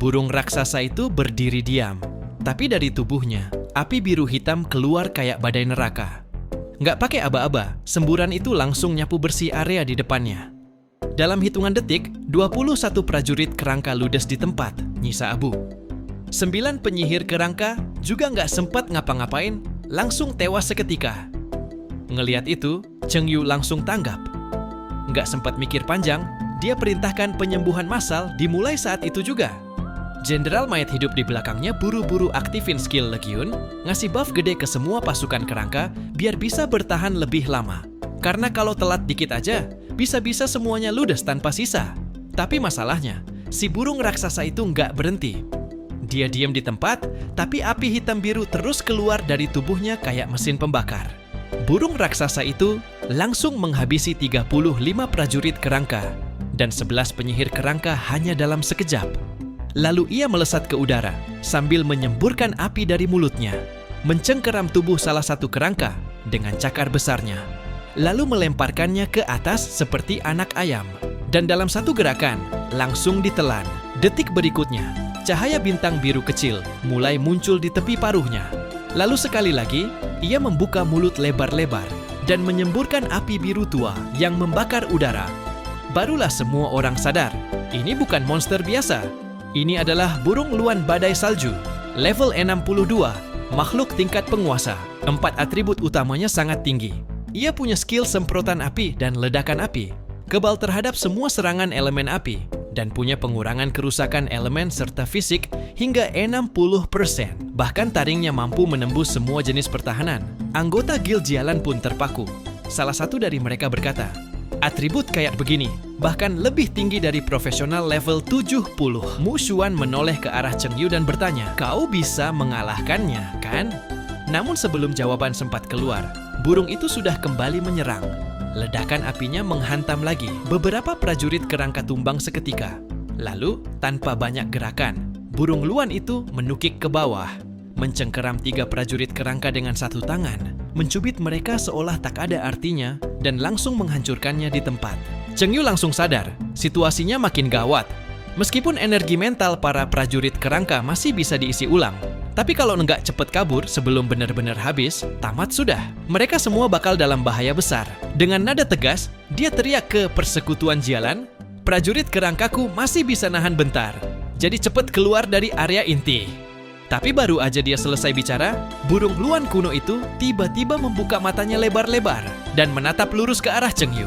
Burung raksasa itu berdiri diam. Tapi dari tubuhnya, api biru hitam keluar kayak badai neraka. Nggak pakai aba-aba, semburan itu langsung nyapu bersih area di depannya. Dalam hitungan detik, 21 prajurit kerangka ludes di tempat, nyisa abu. 9 penyihir kerangka juga nggak sempat ngapa-ngapain, langsung tewas seketika. Ngeliat itu, Cheng Yu langsung tanggap. Nggak sempat mikir panjang, dia perintahkan penyembuhan massal dimulai saat itu juga. Jenderal mayat hidup di belakangnya buru-buru aktifin skill Legiun, ngasih buff gede ke semua pasukan kerangka biar bisa bertahan lebih lama. Karena kalau telat dikit aja, bisa-bisa semuanya ludes tanpa sisa. Tapi masalahnya, si burung raksasa itu nggak berhenti. Dia diam di tempat, tapi api hitam biru terus keluar dari tubuhnya kayak mesin pembakar. Burung raksasa itu langsung menghabisi 35 prajurit kerangka dan 11 penyihir kerangka hanya dalam sekejap. Lalu ia melesat ke udara sambil menyemburkan api dari mulutnya, mencengkeram tubuh salah satu kerangka dengan cakar besarnya, lalu melemparkannya ke atas seperti anak ayam. Dan dalam satu gerakan, langsung ditelan. Detik berikutnya, cahaya bintang biru kecil mulai muncul di tepi paruhnya. Lalu sekali lagi, ia membuka mulut lebar-lebar dan menyemburkan api biru tua yang membakar udara. Barulah semua orang sadar, ini bukan monster biasa. Ini adalah burung luan badai salju, level 62, makhluk tingkat penguasa. 4 atribut utamanya sangat tinggi. Ia punya skill semprotan api dan ledakan api, kebal terhadap semua serangan elemen api, dan punya pengurangan kerusakan elemen serta fisik hingga 60%. Bahkan taringnya mampu menembus semua jenis pertahanan. Anggota Guild Jialan pun terpaku. Salah satu dari mereka berkata, atribut kayak begini, bahkan lebih tinggi dari profesional level 70. Mu Xuan menoleh ke arah Cheng Yu dan bertanya, kau bisa mengalahkannya, kan? Namun sebelum jawaban sempat keluar, burung itu sudah kembali menyerang. Ledakan apinya menghantam lagi. Beberapa prajurit kerangka tumbang seketika. Lalu, tanpa banyak gerakan, burung luan itu menukik ke bawah, mencengkeram 3 prajurit kerangka dengan satu tangan, mencubit mereka seolah tak ada artinya, dan langsung menghancurkannya di tempat. Cheng Yu langsung sadar, situasinya makin gawat. Meskipun energi mental para prajurit kerangka masih bisa diisi ulang, tapi kalau nggak cepet kabur sebelum benar-benar habis, tamat sudah. Mereka semua bakal dalam bahaya besar. Dengan nada tegas, dia teriak ke persekutuan Jialan, prajurit kerangkaku masih bisa nahan bentar, jadi cepet keluar dari area inti. Tapi baru aja dia selesai bicara, burung luan kuno itu tiba-tiba membuka matanya lebar-lebar dan menatap lurus ke arah Cheng Yu.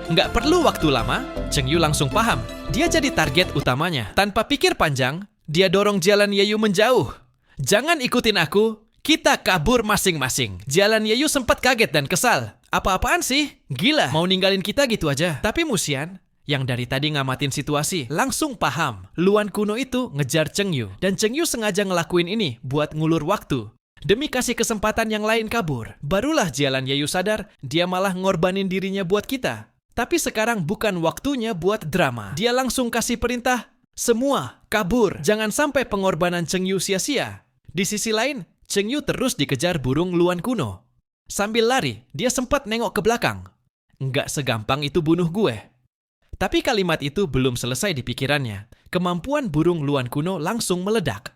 Nggak perlu waktu lama, Cheng Yu langsung paham. Dia jadi target utamanya. Tanpa pikir panjang, dia dorong Jalan Yeyu menjauh. Jangan ikutin aku, kita kabur masing-masing. Jalan Yeyu sempat kaget dan kesal. Apa-apaan sih? Gila, mau ninggalin kita gitu aja. Tapi Mu Xian, yang dari tadi ngamatin situasi, langsung paham. Luan kuno itu ngejar Cheng Yu. Dan Cheng Yu sengaja ngelakuin ini buat ngulur waktu. Demi kasih kesempatan yang lain kabur. Barulah Jalan Yeyu sadar, dia malah ngorbanin dirinya buat kita. Tapi sekarang bukan waktunya buat drama. Dia langsung kasih perintah, semua kabur. Jangan sampai pengorbanan Cheng Yu sia-sia. Di sisi lain, Cheng Yu terus dikejar burung luan kuno. Sambil lari, dia sempat nengok ke belakang. Nggak segampang itu bunuh gue. Tapi kalimat itu belum selesai di pikirannya. Kemampuan burung luan kuno langsung meledak.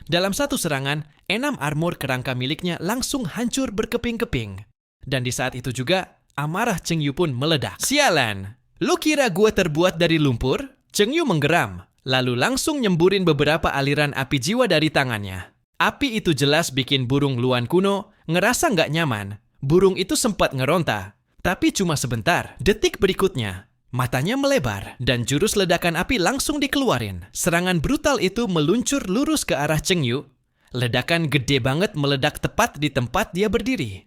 Dalam satu serangan, 6 armor kerangka miliknya langsung hancur berkeping-keping. Dan di saat itu juga, amarah Cheng Yu pun meledak. Sialan, lu kira gue terbuat dari lumpur? Cheng Yu menggeram, lalu langsung nyemburin beberapa aliran api jiwa dari tangannya. Api itu jelas bikin burung luan kuno ngerasa nggak nyaman. Burung itu sempat ngeronta, tapi cuma sebentar. Detik berikutnya, matanya melebar dan jurus ledakan api langsung dikeluarin. Serangan brutal itu meluncur lurus ke arah Cheng Yu. Ledakan gede banget meledak tepat di tempat dia berdiri.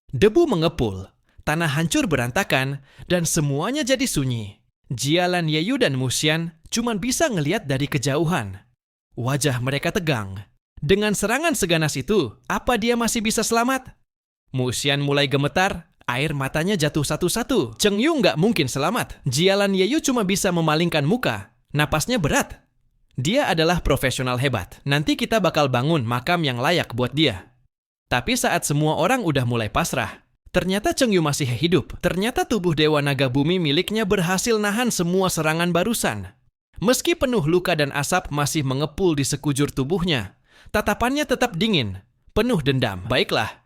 Debu mengepul. Tanah hancur berantakan, dan semuanya jadi sunyi. Jialan Yeyu dan Mu Xian cuma bisa ngeliat dari kejauhan. Wajah mereka tegang. Dengan serangan seganas itu, apa dia masih bisa selamat? Mu Xian mulai gemetar, air matanya jatuh satu-satu. Cheng Yu nggak mungkin selamat. Jialan Yeyu cuma bisa memalingkan muka. Napasnya berat. Dia adalah profesional hebat. Nanti kita bakal bangun makam yang layak buat dia. Tapi saat semua orang udah mulai pasrah, ternyata Cheng Yu masih hidup. Ternyata tubuh Dewa Naga Bumi miliknya berhasil nahan semua serangan barusan. Meski penuh luka dan asap masih mengepul di sekujur tubuhnya, tatapannya tetap dingin, penuh dendam. Baiklah,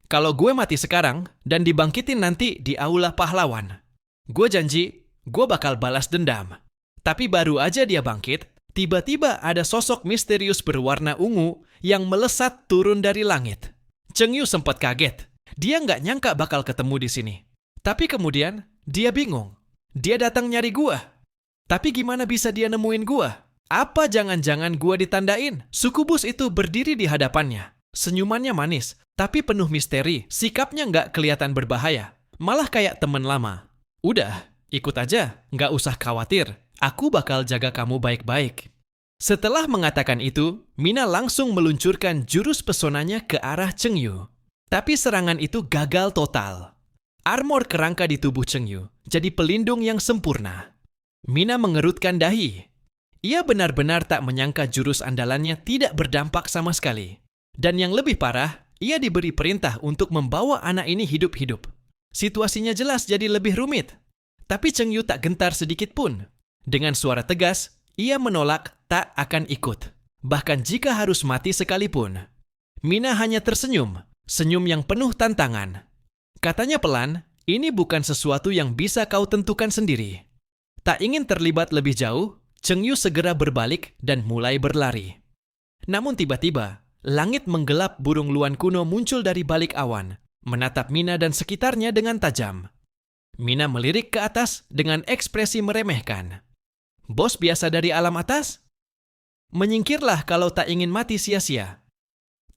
kalau gue mati sekarang dan dibangkitin nanti di aula pahlawan, gue janji gue bakal balas dendam. Tapi baru aja dia bangkit, tiba-tiba ada sosok misterius berwarna ungu yang melesat turun dari langit. Cheng Yu sempat kaget. Dia nggak nyangka bakal ketemu di sini. Tapi kemudian dia bingung. Dia datang nyari gua. Tapi gimana bisa dia nemuin gua? Apa jangan-jangan gua ditandain? Sukubus itu berdiri di hadapannya. Senyumannya manis, tapi penuh misteri. Sikapnya nggak kelihatan berbahaya. Malah kayak temen lama. Udah, ikut aja. Nggak usah khawatir. Aku bakal jaga kamu baik-baik. Setelah mengatakan itu, Mina langsung meluncurkan jurus pesonanya ke arah Cheng Yu. Tapi serangan itu gagal total. Armor kerangka di tubuh Cheng Yu jadi pelindung yang sempurna. Mina mengerutkan dahi. Ia benar-benar tak menyangka jurus andalannya tidak berdampak sama sekali. Dan yang lebih parah, ia diberi perintah untuk membawa anak ini hidup-hidup. Situasinya jelas jadi lebih rumit. Tapi Cheng Yu tak gentar sedikit pun. Dengan suara tegas, ia menolak tak akan ikut. Bahkan jika harus mati sekalipun. Mina hanya tersenyum, senyum yang penuh tantangan. Katanya pelan, ini bukan sesuatu yang bisa kau tentukan sendiri. Tak ingin terlibat lebih jauh, Cheng Yu segera berbalik dan mulai berlari. Namun tiba-tiba, langit menggelap, burung luan kuno muncul dari balik awan, menatap Mina dan sekitarnya dengan tajam. Mina melirik ke atas dengan ekspresi meremehkan. Bos biasa dari alam atas? Menyingkirlah kalau tak ingin mati sia-sia.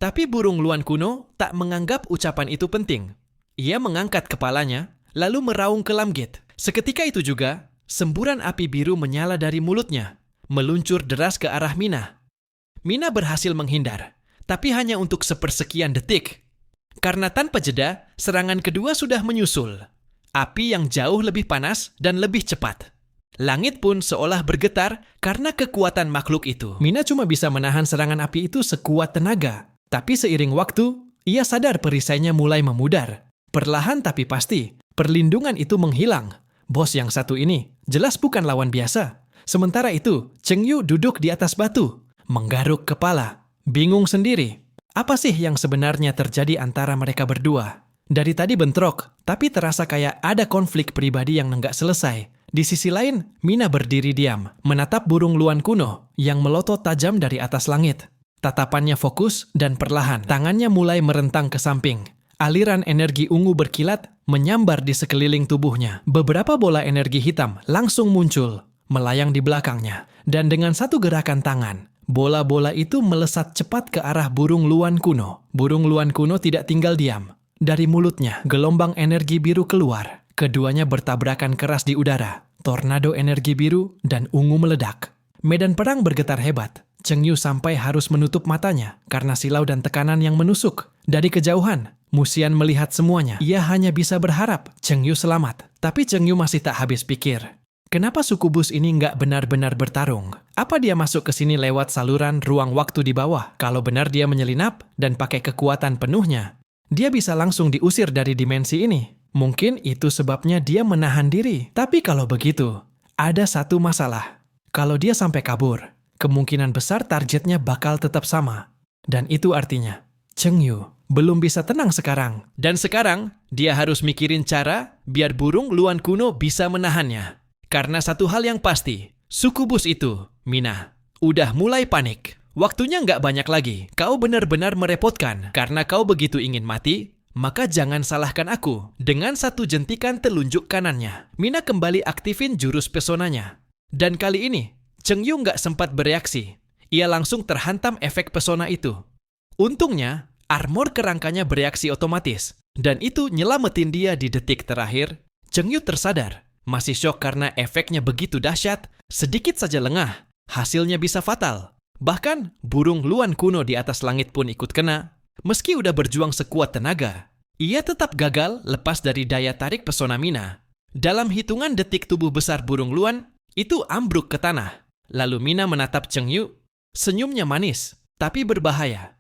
Tapi burung luan kuno tak menganggap ucapan itu penting. Ia mengangkat kepalanya, lalu meraung ke langit. Seketika itu juga, semburan api biru menyala dari mulutnya, meluncur deras ke arah Mina. Mina berhasil menghindar, tapi hanya untuk sepersekian detik. Karena tanpa jeda, serangan kedua sudah menyusul. Api yang jauh lebih panas dan lebih cepat. Langit pun seolah bergetar karena kekuatan makhluk itu. Mina cuma bisa menahan serangan api itu sekuat tenaga. Tapi seiring waktu, ia sadar perisainya mulai memudar. Perlahan tapi pasti, perlindungan itu menghilang. Bos yang satu ini jelas bukan lawan biasa. Sementara itu, Cheng Yu duduk di atas batu, menggaruk kepala, bingung sendiri. Apa sih yang sebenarnya terjadi antara mereka berdua? Dari tadi bentrok, tapi terasa kayak ada konflik pribadi yang nggak selesai. Di sisi lain, Mina berdiri diam, menatap burung luan kuno yang melotot tajam dari atas langit. Tatapannya fokus dan perlahan, tangannya mulai merentang ke samping. Aliran energi ungu berkilat menyambar di sekeliling tubuhnya. Beberapa bola energi hitam langsung muncul, melayang di belakangnya. Dan dengan satu gerakan tangan, bola-bola itu melesat cepat ke arah burung luan kuno. Burung luan kuno tidak tinggal diam. Dari mulutnya, gelombang energi biru keluar. Keduanya bertabrakan keras di udara. Tornado energi biru dan ungu meledak. Medan perang bergetar hebat. Cheng Yu sampai harus menutup matanya karena silau dan tekanan yang menusuk. Dari kejauhan, Musian melihat semuanya. Ia hanya bisa berharap Cheng Yu selamat. Tapi Cheng Yu masih tak habis pikir. Kenapa sukubus ini nggak benar-benar bertarung? Apa dia masuk ke sini lewat saluran ruang waktu di bawah? Kalau benar dia menyelinap dan pakai kekuatan penuhnya, dia bisa langsung diusir dari dimensi ini. Mungkin itu sebabnya dia menahan diri. Tapi kalau begitu, ada satu masalah. Kalau dia sampai kabur, kemungkinan besar targetnya bakal tetap sama. Dan itu artinya, Cheng Yu belum bisa tenang sekarang. Dan sekarang, dia harus mikirin cara biar burung luan kuno bisa menahannya. Karena satu hal yang pasti, sukubus itu, Mina, udah mulai panik. Waktunya nggak banyak lagi. Kau benar-benar merepotkan. Karena kau begitu ingin mati, maka jangan salahkan aku. Dengan satu jentikan telunjuk kanannya, Mina kembali aktifin jurus pesonanya. Dan kali ini, Cheng Yu nggak sempat bereaksi. Ia langsung terhantam efek pesona itu. Untungnya, armor kerangkanya bereaksi otomatis. Dan itu nyelamatin dia di detik terakhir. Cheng Yu tersadar. Masih syok karena efeknya begitu dahsyat. Sedikit saja lengah, hasilnya bisa fatal. Bahkan, burung luan kuno di atas langit pun ikut kena. Meski udah berjuang sekuat tenaga, ia tetap gagal lepas dari daya tarik pesona Mina. Dalam hitungan detik tubuh besar burung luan, itu ambruk ke tanah. Lalu Mina menatap Cheng Yu. Senyumnya manis, tapi berbahaya.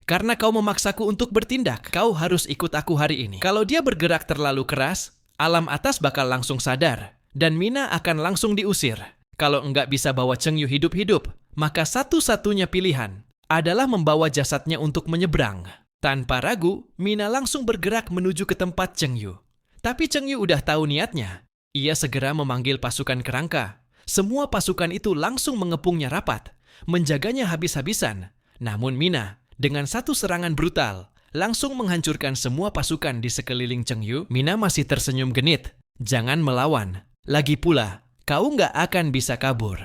Karena kau memaksaku untuk bertindak, kau harus ikut aku hari ini. Kalau dia bergerak terlalu keras, alam atas bakal langsung sadar. Dan Mina akan langsung diusir. Kalau enggak bisa bawa Cheng Yu hidup-hidup, maka satu-satunya pilihan adalah membawa jasadnya untuk menyeberang. Tanpa ragu, Mina langsung bergerak menuju ke tempat Cheng Yu. Tapi Cheng Yu udah tahu niatnya. Ia segera memanggil pasukan kerangka. Semua pasukan itu langsung mengepungnya rapat, menjaganya habis-habisan. Namun Mina, dengan satu serangan brutal, langsung menghancurkan semua pasukan di sekeliling Cheng Yu. Mina masih tersenyum genit. Jangan melawan. Lagi pula, kau nggak akan bisa kabur.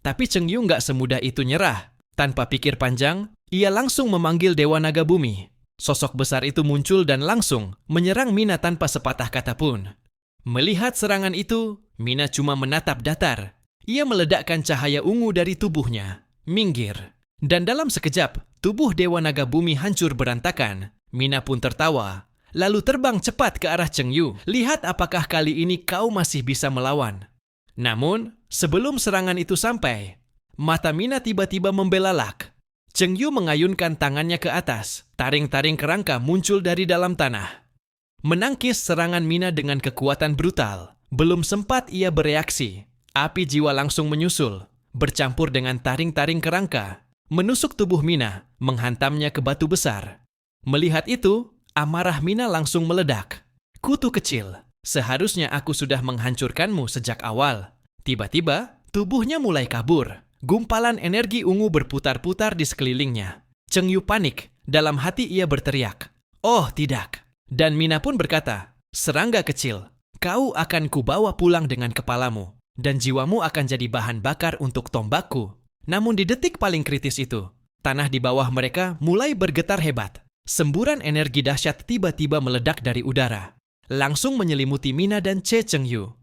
Tapi Cheng Yu nggak semudah itu nyerah. Tanpa pikir panjang, ia langsung memanggil Dewa Naga Bumi. Sosok besar itu muncul dan langsung menyerang Mina tanpa sepatah kata pun. Melihat serangan itu, Mina cuma menatap datar. Ia meledakkan cahaya ungu dari tubuhnya. Minggir. Dan dalam sekejap, tubuh Dewa Naga Bumi hancur berantakan. Mina pun tertawa, lalu terbang cepat ke arah Cheng Yu. Lihat apakah kali ini kau masih bisa melawan. Namun, sebelum serangan itu sampai, mata Mina tiba-tiba membelalak. Cheng Yu mengayunkan tangannya ke atas. Taring-taring kerangka muncul dari dalam tanah. Menangkis serangan Mina dengan kekuatan brutal. Belum sempat ia bereaksi, api jiwa langsung menyusul, bercampur dengan taring-taring kerangka, menusuk tubuh Mina, menghantamnya ke batu besar. Melihat itu, amarah Mina langsung meledak. Kutu kecil, seharusnya aku sudah menghancurkanmu sejak awal. Tiba-tiba, tubuhnya mulai kabur. Gumpalan energi ungu berputar-putar di sekelilingnya. Cheng Yu panik, dalam hati ia berteriak, "Oh tidak!" Dan Mina pun berkata, "Serangga kecil, kau akan kubawa pulang dengan kepalamu, dan jiwamu akan jadi bahan bakar untuk tombakku." Namun di detik paling kritis itu, tanah di bawah mereka mulai bergetar hebat. Semburan energi dahsyat tiba-tiba meledak dari udara, langsung menyelimuti Mina dan Cheng Yu.